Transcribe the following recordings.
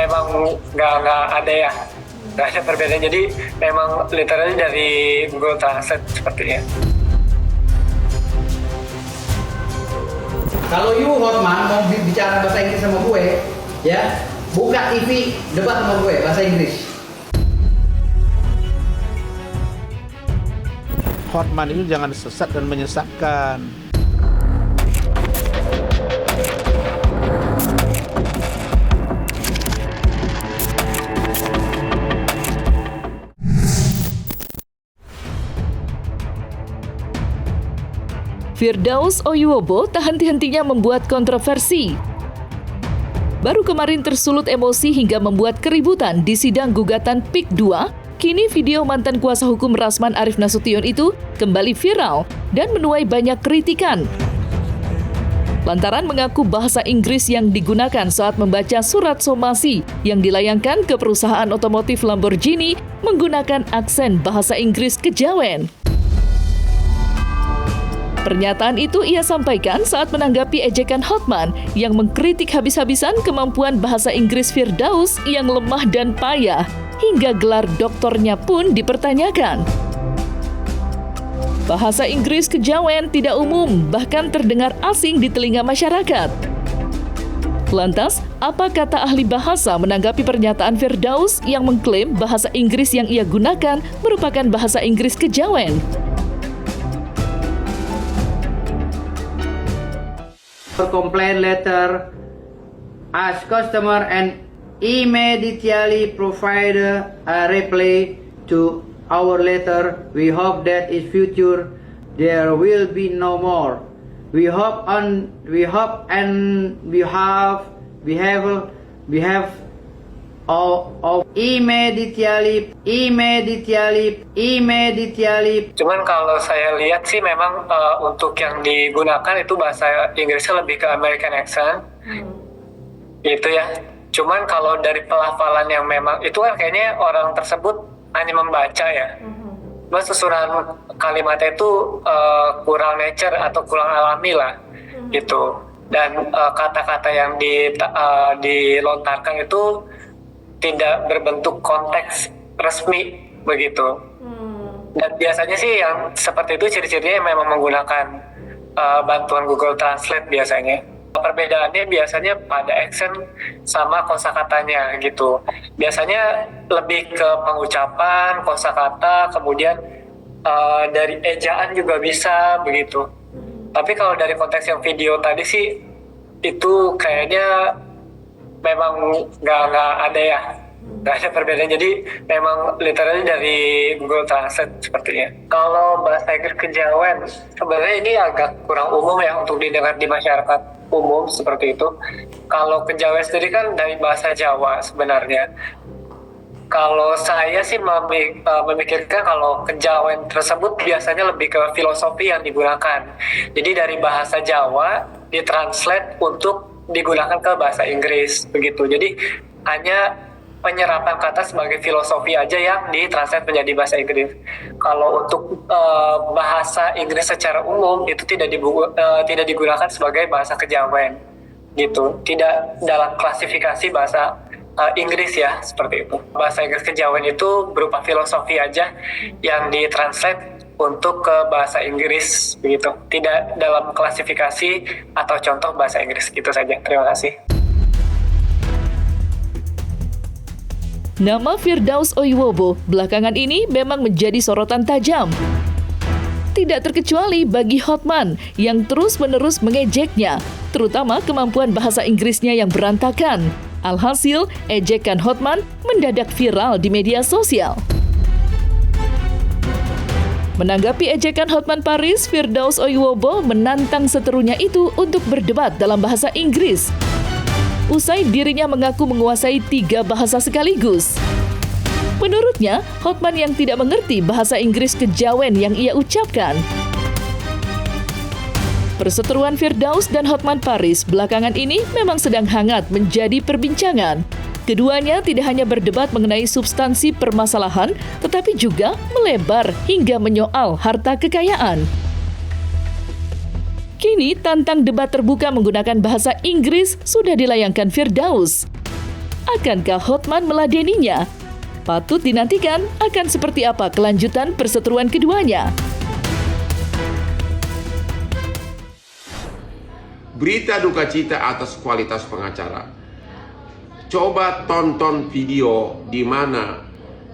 memang nggak ada ya, nggak ada perbedaan. Jadi memang literally dari Google Translate sepertinya. Kalau you Hotman mau bicara bahasa Inggris sama gue, ya buka TV debat sama gue bahasa Inggris. Hotman itu jangan sesat dan menyesatkan. Firdaus Oyuwobo tak henti-hentinya membuat kontroversi. Baru kemarin tersulut emosi hingga membuat keributan di sidang gugatan PIK 2, kini video mantan kuasa hukum Rasman Arif Nasution itu kembali viral dan menuai banyak kritikan. Lantaran mengaku bahasa Inggris yang digunakan saat membaca surat somasi yang dilayangkan ke perusahaan otomotif Lamborghini menggunakan aksen bahasa Inggris kejawen. Pernyataan itu ia sampaikan saat menanggapi ejekan Hotman yang mengkritik habis-habisan kemampuan bahasa Inggris Firdaus yang lemah dan payah, hingga gelar doktornya pun dipertanyakan. Bahasa Inggris kejawen tidak umum, bahkan terdengar asing di telinga masyarakat. Lantas, apa kata ahli bahasa menanggapi pernyataan Firdaus yang mengklaim bahasa Inggris yang ia gunakan merupakan bahasa Inggris kejawen? Complaint letter, ask customer and immediately provide a reply to our letter. We hope that in future there will be no more. We have immediately. Cuman kalau saya lihat sih memang untuk yang digunakan itu bahasa Inggrisnya lebih ke American accent. Itu ya. Cuman kalau dari pelafalan yang memang itu kan kayaknya orang tersebut hanya membaca ya. Mas susunan kalimatnya itu kurang nature atau kurang alami lah gitu. Dan kata-kata yang dilontarkan itu tidak berbentuk konteks resmi begitu. Dan biasanya sih yang seperti itu ciri-cirinya memang menggunakan bantuan Google Translate biasanya. Perbedaannya biasanya pada accent sama kosakatanya gitu. Biasanya lebih ke pengucapan, kosakata, kemudian dari ejaan juga bisa begitu. Tapi kalau dari konteks yang video tadi sih itu kayaknya memang nggak ada ya, nggak ada perbedaan. Jadi memang literally dari Google Translate sepertinya. Kalau bahasa Inggris kejawen sebenarnya ini agak kurang umum ya untuk didengar di masyarakat umum seperti itu. Kalau kejawen sendiri kan dari bahasa Jawa sebenarnya. Kalau saya sih memikirkan kalau kejawen tersebut biasanya lebih ke filosofi yang digunakan. Jadi dari bahasa Jawa ditranslate untuk digunakan ke bahasa Inggris begitu. Jadi hanya penyerapan kata sebagai filosofi aja yang ditranslate menjadi bahasa Inggris. Kalau untuk bahasa Inggris secara umum itu tidak digunakan sebagai bahasa kejawen gitu. Tidak dalam klasifikasi bahasa Inggris ya, seperti itu. Bahasa Inggris kejawen itu berupa filosofi aja yang ditranslate untuk ke bahasa Inggris begitu. Tidak dalam klasifikasi atau contoh bahasa Inggris. Gitu saja. Terima kasih. Nama Firdaus Oyuwobo belakangan ini memang menjadi sorotan tajam. Tidak terkecuali bagi Hotman yang terus-menerus mengejeknya, terutama kemampuan bahasa Inggrisnya yang berantakan. Alhasil, ejekan Hotman mendadak viral di media sosial. Menanggapi ejekan Hotman Paris, Firdaus Oyuwobo menantang seterunya itu untuk berdebat dalam bahasa Inggris. Usai dirinya mengaku menguasai 3 bahasa sekaligus. Menurutnya, Hotman yang tidak mengerti bahasa Inggris kejawen yang ia ucapkan. Perseteruan Firdaus dan Hotman Paris belakangan ini memang sedang hangat menjadi perbincangan. Keduanya tidak hanya berdebat mengenai substansi permasalahan, tetapi juga melebar hingga menyoal harta kekayaan. Kini, tantang debat terbuka menggunakan bahasa Inggris sudah dilayangkan Firdaus. Akankah Hotman meladeninya? Patut dinantikan akan seperti apa kelanjutan perseteruan keduanya. Berita duka cita atas kualitas pengacara. Coba tonton video di mana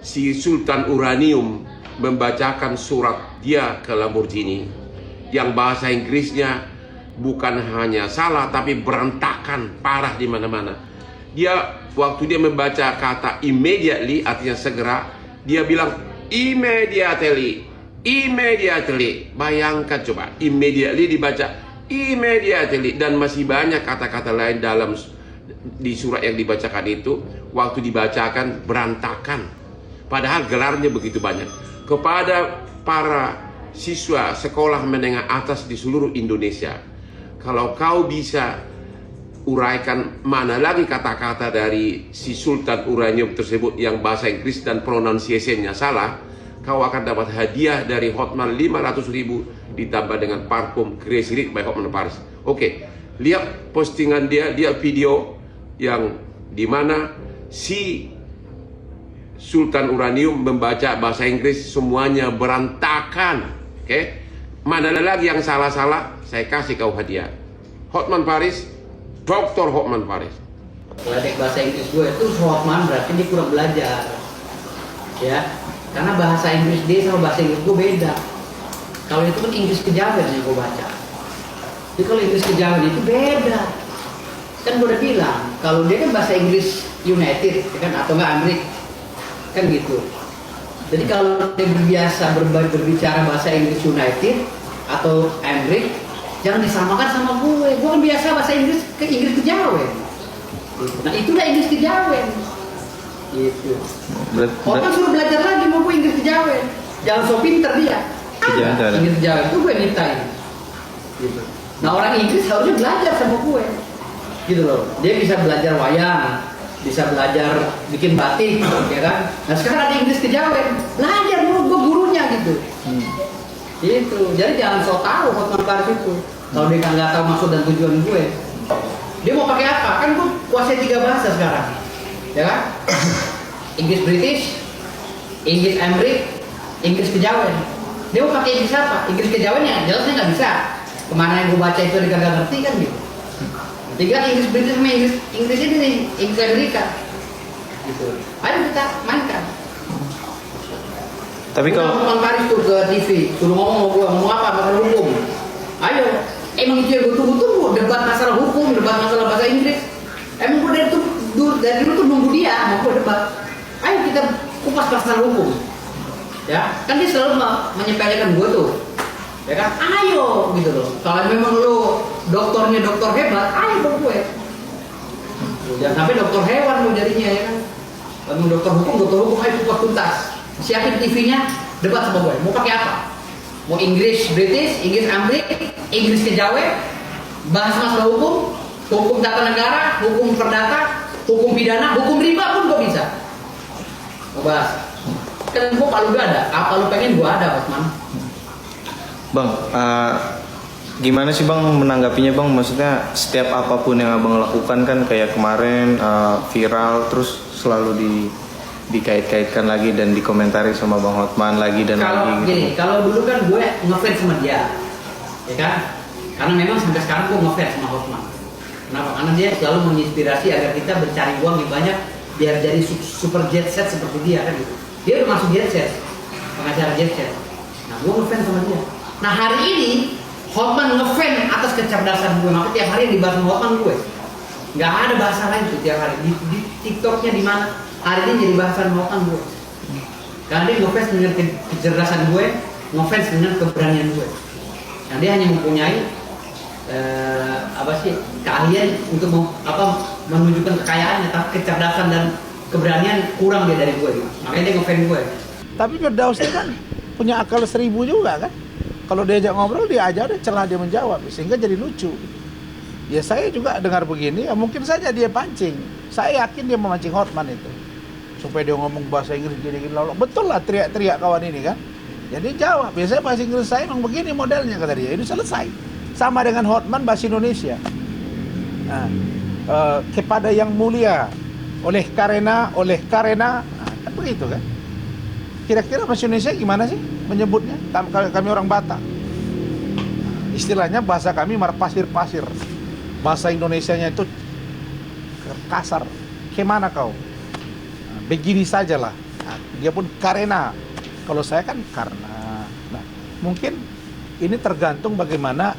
si Sultan Uranium membacakan surat dia ke Lamborghini yang bahasa Inggrisnya bukan hanya salah tapi berantakan, parah di mana-mana. Waktu dia membaca kata immediately, artinya segera, dia bilang immediately. Bayangkan coba, immediately dibaca immediately, dan masih banyak kata-kata lain di surat yang dibacakan itu. Waktu dibacakan berantakan, padahal gelarnya begitu banyak. Kepada para siswa sekolah menengah atas di seluruh Indonesia, kalau kau bisa uraikan mana lagi kata-kata dari si Sultan Uranium tersebut yang bahasa Inggris dan pronunciation-nya salah, kau akan dapat hadiah dari Hotman 500.000 ditambah dengan parfum Crazy Rich by Hotman Paris. Oke, lihat postingan dia, lihat video yang dimana si Sultan Uranium membaca bahasa Inggris, semuanya berantakan. Oke, mana lagi yang salah-salah, saya kasih kau hadiah. Hotman Paris, Dr. Hotman Paris. Ledek bahasa Inggris gue itu Hotman berarti dia kurang belajar, ya. Karena bahasa Inggris dia sama bahasa Inggris gue beda. Kalau itu kan Inggris kejawen yang gue baca. Jadi kalau Inggris kejawen itu beda. Kan gue udah bilang, kalau dia kan bahasa Inggris United, ya kan, atau enggak Amerika, kan gitu. Jadi kalau dia berbicara bahasa Inggris United atau Amerika, jangan disamakan sama gue. Gue kan biasa bahasa Inggris kejawen. Nah itulah Inggris kejawen. Gitu. Orang suruh belajar lagi mau gue Inggris kejawen. Jangan so pinter dia. Inggris kejawen itu gue mintain. Gitu. Nah orang Inggris harusnya belajar sama gue. Gitu loh. Dia bisa belajar wayang, bisa belajar bikin batik, ya kan. Nah sekarang ada Inggris kejawen. Belajar gue gurunya gitu. Itu, jadi jangan so tahu Hotman Paris itu. Kalau dia nggak tahu maksud dan tujuan gue, dia mau pakai apa? Kan gue kuasai 3 bahasa sekarang, ya kan? Inggris British, Inggris Amerik, Inggris kejawen. Dia mau pakai Inggris apa? Inggris kejawen ya jelasnya nggak bisa. Kemana yang gue baca itu dia nggak ngerti kan gitu. Tinggal Inggris British sama Inggris ini nih, Inggris Amerika. Gitu. Ayo kita mainkan. Tapi kalau Hotman Paris tuh ke TV, suruh ngomong apa, masalah hukum. Ayo, emang itu yang gue tunggu-tunggu, debat masalah hukum, debat masalah bahasa Inggris. Emang gue dari dulu tuh nunggu dia, mau gue debat. Ayo kita kupas masalah hukum. Ya, kan dia selalu menyepelekan gue tuh. Ya kan, ayo gitu loh. Kalau memang lo dokter hebat, ayo dong gue. Jangan sampai dokter hewan lo jadinya, ya kan. Kalau dokter hukum ayo kupas tuntas. Siapin TV-nya, debat sama gue. Mau pakai apa? Mau Inggris British, Inggris Amerika, Inggris kejawen, bahas masalah hukum tata negara, hukum perdata, hukum pidana, hukum riba pun gue bisa. Mau bahas. Kan gue kalau gak ada, apa lu pengen gue ada, Hotman? Bang, gimana sih Bang menanggapinya Bang? Maksudnya setiap apapun yang Abang lakukan kan kayak kemarin viral terus selalu dikait-kaitkan lagi dan dikomentari sama Bang Hotman lagi dan lagi gitu. Gini, kalau dulu kan gue ngefans sama dia, ya kan? Karena memang sampai sekarang gue ngefans sama Hotman. Kenapa? Karena dia selalu menginspirasi agar kita bercari uang yang banyak biar jadi super jet set seperti dia kan gitu. Dia udah masuk jet set, pengacara jet set. Nah, gue ngefans sama dia. Nah hari ini Hotman ngefans atas kecerdasan gue, makanya tiap hari yang dibahas sama Hotman gue. Nggak ada bahasa lain tuh tiap hari di TikToknya di mana. Hari ini jadi bahasan Hotman gue. Karena dia ngefans dengan kecerdasan gue, ngefans dengan keberanian gue. Nah dia hanya mempunyai keahlian untuk menunjukkan kekayaannya, tapi kecerdasan dan keberanian kurang dia dari gue. Gitu. Makanya dia ngefans gue. Tapi Firdaus ini kan punya akal 1000 juga kan. Kalau diajak ngobrol dia aja udah celah dia menjawab sehingga jadi lucu. Ya saya juga dengar begini, ya mungkin saja dia pancing. Saya yakin dia memancing Hotman itu. Supaya dia ngomong bahasa Inggris gini-gini lalu. Betul lah teriak-teriak kawan ini kan. Jadi jawab, biasanya bahasa Inggris saya memang begini modelnya kata dia. Itu selesai. Sama dengan Hotman bahasa Indonesia. Nah, kepada yang mulia oleh karena, nah, kan begitu kan. Kira-kira bahasa Indonesia gimana sih menyebutnya? Kami orang Batak. Istilahnya bahasa kami pasir-pasir. Bahasa Indonesianya itu kasar. Kemana kau? Nah, begini sajalah. Nah, dia pun karena. Kalau saya kan karena. Nah, mungkin ini tergantung bagaimana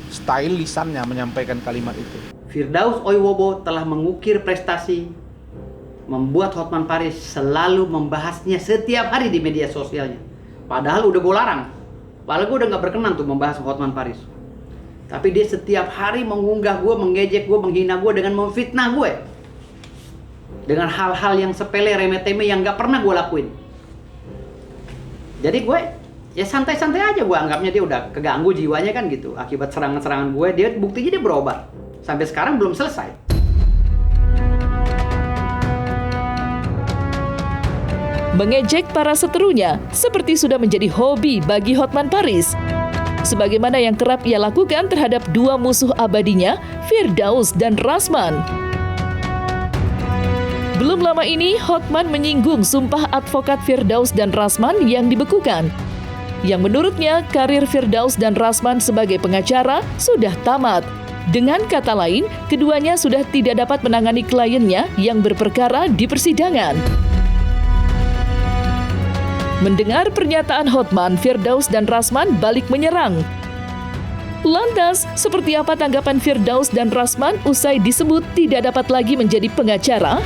style lisannya menyampaikan kalimat itu. Firdaus Oiwobo telah mengukir prestasi, membuat Hotman Paris selalu membahasnya setiap hari di media sosialnya. Padahal udah gue larang. Padahal gue udah gak berkenan tuh membahas Hotman Paris. Tapi dia setiap hari mengunggah gue, mengejek gue, menghina gue dengan memfitnah gue. Dengan hal-hal yang sepele, remeh-temeh yang gak pernah gue lakuin. Jadi gue ya santai-santai aja, gue anggapnya dia udah keganggu jiwanya kan gitu. Akibat serangan-serangan gue, dia buktinya dia berobat. Sampai sekarang belum selesai. Mengejek para seterunya seperti sudah menjadi hobi bagi Hotman Paris. Sebagaimana yang kerap ia lakukan terhadap dua musuh abadinya, Firdaus dan Rasman. Belum lama ini, Hotman menyinggung sumpah advokat Firdaus dan Rasman yang dibekukan. Yang menurutnya, karir Firdaus dan Rasman sebagai pengacara sudah tamat. Dengan kata lain, keduanya sudah tidak dapat menangani kliennya yang berperkara di persidangan. Mendengar pernyataan Hotman, Firdaus dan Rasman balik menyerang. Lantas, seperti apa tanggapan Firdaus dan Rasman usai disebut tidak dapat lagi menjadi pengacara?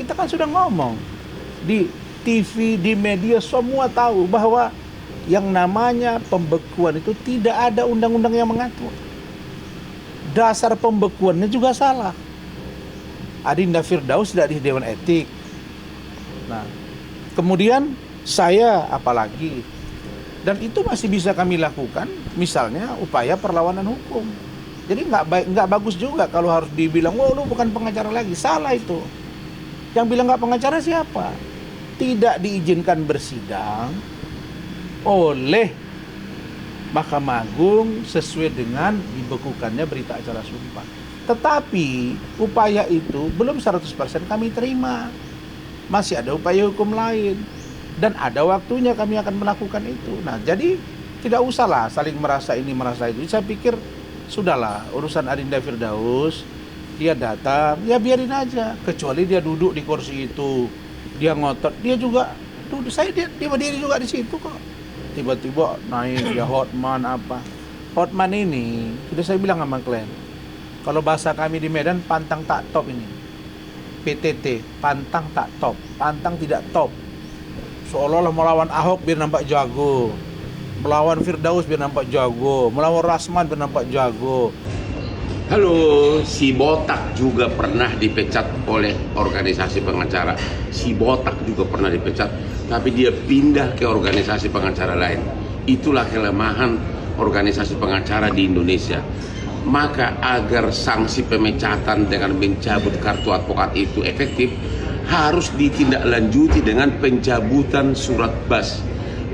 Kita kan sudah ngomong di TV, di media, semua tahu bahwa yang namanya pembekuan itu tidak ada undang-undang yang mengatur. Dasar pembekuannya juga salah. Adinda Firdaus tidak di Dewan Etik. Nah, kemudian saya apalagi. Dan itu masih bisa kami lakukan, misalnya upaya perlawanan hukum. Jadi nggak bagus juga kalau harus dibilang, wah lu bukan pengacara lagi. Salah itu. Yang bilang nggak pengacara siapa? Tidak diizinkan bersidang oleh Mahkamah Agung sesuai dengan dibekukannya berita acara sumpah. Tetapi upaya itu belum 100% kami terima. Masih ada upaya hukum lain. Dan ada waktunya kami akan melakukan itu. Nah, jadi tidak usahlah saling merasa ini merasa itu. Saya pikir sudahlah urusan Adinda Firdaus. Dia datang, ya biarin aja. Kecuali dia duduk di kursi itu. Dia ngotot, dia juga duduk, dia berdiri juga di situ kok. Tiba-tiba naik dia Hotman apa. Hotman ini, sudah saya bilang sama klien, kalau bahasa kami di Medan, pantang tak top ini. PTT, pantang tak top, pantang tidak top. Seolah-olah melawan Ahok biar nampak jago, melawan Firdaus biar nampak jago, melawan Rasman biar nampak jago. Halo, si botak juga pernah dipecat oleh organisasi pengacara. Si botak juga pernah dipecat, tapi dia pindah ke organisasi pengacara lain. Itulah kelemahan organisasi pengacara di Indonesia. Maka agar sanksi pemecatan dengan mencabut kartu advokat itu efektif, harus ditindaklanjuti dengan pencabutan surat bas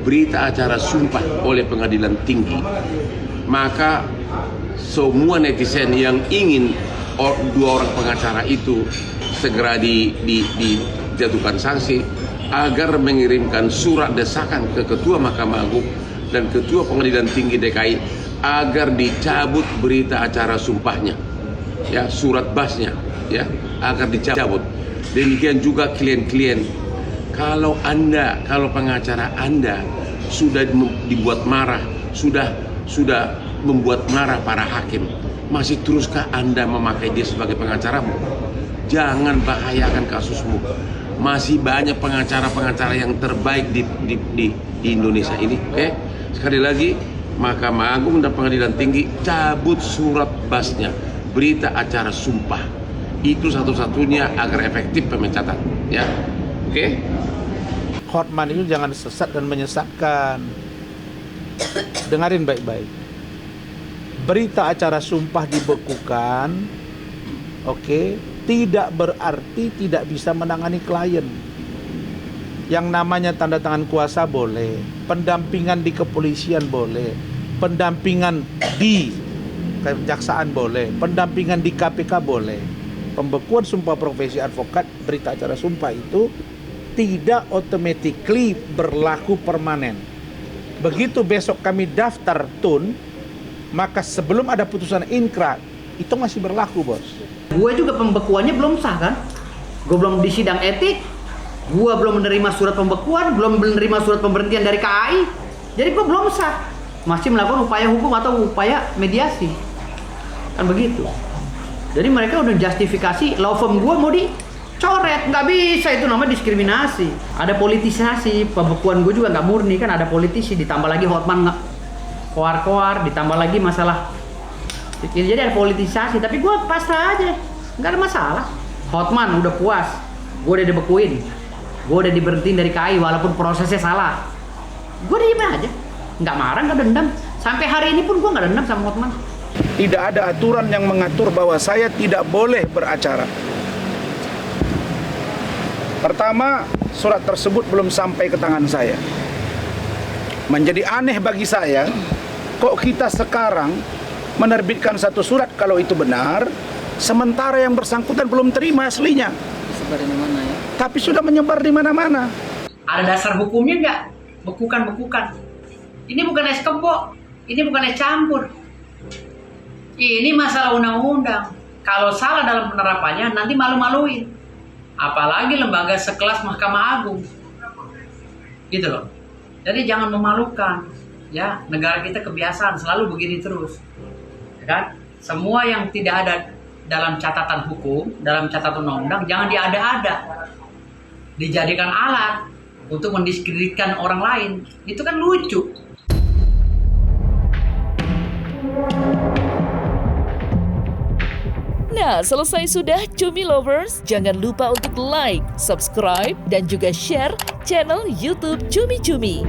berita acara sumpah oleh pengadilan tinggi. Maka semua netizen yang ingin dua orang pengacara itu segera dijatuhkan sanksi agar mengirimkan surat desakan ke Ketua Mahkamah Agung dan Ketua Pengadilan Tinggi DKI agar dicabut berita acara sumpahnya, ya, surat basnya, ya, agar dicabut. Demikian juga klien-klien. Kalau pengacara Anda sudah dibuat marah, sudah membuat marah para hakim, masih teruskah Anda memakai dia sebagai pengacaramu? Jangan bahayakan kasusmu. Masih banyak pengacara-pengacara yang terbaik di Indonesia ini. Oke? Sekali lagi, Mahkamah Agung dan Pengadilan Tinggi cabut surat basnya, berita acara sumpah. Itu satu-satunya agar efektif pemecatan, ya. Oke? Hotman itu jangan sesat dan menyesatkan. Dengarin baik-baik. Berita acara sumpah dibekukan, oke, tidak berarti tidak bisa menangani klien. Yang namanya tanda tangan kuasa boleh, pendampingan di kepolisian boleh, pendampingan di kejaksaan boleh, pendampingan di KPK boleh. Pembekuan sumpah profesi advokat, berita acara sumpah itu tidak automatically berlaku permanen. Begitu besok kami daftar TUN, maka sebelum ada putusan inkra, itu masih berlaku, bos. Gue juga pembekuannya belum sah kan? Gue belum di sidang etik, gue belum menerima surat pembekuan, belum menerima surat pemberhentian dari KAI. Jadi gue belum sah, masih melakukan upaya hukum atau upaya mediasi. Kan begitu. Jadi mereka udah justifikasi law firm gue mau dicoret, nggak bisa, itu namanya diskriminasi. Ada politisasi, pembekuan gue juga nggak murni kan, ada politisi, ditambah lagi Hotman koar-koar, ditambah lagi masalah. Jadi ada politisasi, tapi gue pasrah aja, nggak ada masalah. Hotman udah puas, gue udah dibekuin, gue udah diberhentiin dari KAI walaupun prosesnya salah. Gue diem aja, nggak marah, nggak dendam. Sampai hari ini pun gue nggak dendam sama Hotman. Tidak ada aturan yang mengatur bahwa saya tidak boleh beracara. Pertama, surat tersebut belum sampai ke tangan saya. Menjadi aneh bagi saya, kok kita sekarang menerbitkan satu surat kalau itu benar, sementara yang bersangkutan belum terima aslinya. Sebar di mana ya? Tapi sudah menyebar di mana-mana. Ada dasar hukumnya nggak? Bekukan. Ini bukan es kebo, ini bukan es campur. Ini masalah undang-undang. Kalau salah dalam penerapannya, nanti malu-maluin. Apalagi lembaga sekelas Mahkamah Agung. Gitu loh. Jadi jangan memalukan. Ya, negara kita kebiasaan selalu begini terus. Ya kan? Semua yang tidak ada dalam catatan hukum, dalam catatan undang-undang, jangan diada-ada. Dijadikan alat untuk mendiskreditkan orang lain. Itu kan lucu. Nah, selesai sudah Cumi Lovers. Jangan lupa untuk like, subscribe, dan juga share channel YouTube Cumi Cumi.